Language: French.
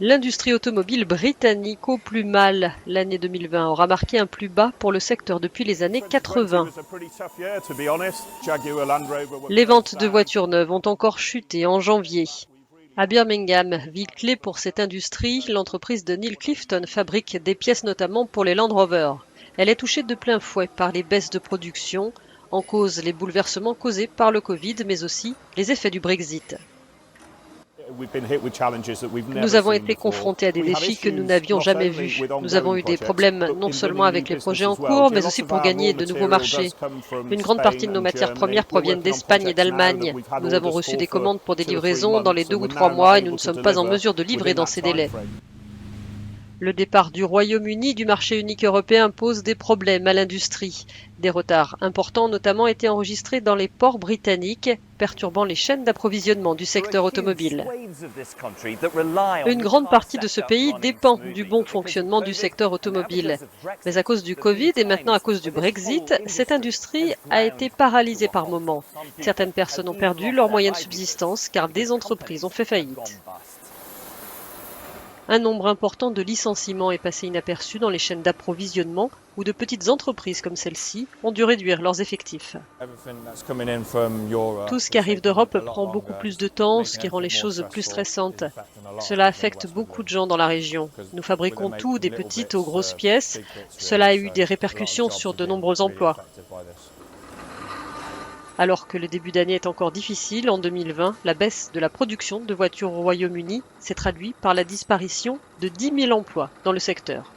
L'industrie automobile britannique au plus mal. L'année 2020 aura marqué un plus bas pour le secteur depuis les années 80. Les ventes de voitures neuves ont encore chuté en janvier. À Birmingham, ville clé pour cette industrie, l'entreprise de Neil Clifton fabrique des pièces notamment pour les Land Rover. Elle est touchée de plein fouet par les baisses de production, en cause les bouleversements causés par le Covid, mais aussi les effets du Brexit. Nous avons été confrontés à des défis que nous n'avions jamais vus. Nous avons eu des problèmes non seulement avec les projets en cours, mais aussi pour gagner de nouveaux marchés. Une grande partie de nos matières premières proviennent d'Espagne et d'Allemagne. Nous avons reçu des commandes pour des livraisons dans les 2 ou 3 mois et nous ne sommes pas en mesure de livrer dans ces délais. Le départ du Royaume-Uni du marché unique européen pose des problèmes à l'industrie. Des retards importants ont notamment été enregistrés dans les ports britanniques, perturbant les chaînes d'approvisionnement du secteur automobile. Une grande partie de ce pays dépend du bon fonctionnement du secteur automobile. Mais à cause du Covid et maintenant à cause du Brexit, cette industrie a été paralysée par moments. Certaines personnes ont perdu leurs moyens de subsistance car des entreprises ont fait faillite. Un nombre important de licenciements est passé inaperçu dans les chaînes d'approvisionnement où de petites entreprises comme celle-ci ont dû réduire leurs effectifs. Tout ce qui arrive d'Europe prend beaucoup plus de temps, ce qui rend les choses plus stressantes. Cela affecte beaucoup de gens dans la région. Nous fabriquons tout, des petites aux grosses pièces. Cela a eu des répercussions sur de nombreux emplois. Alors que le début d'année est encore difficile, en 2020, la baisse de la production de voitures au Royaume-Uni s'est traduite par la disparition de 10 000 emplois dans le secteur.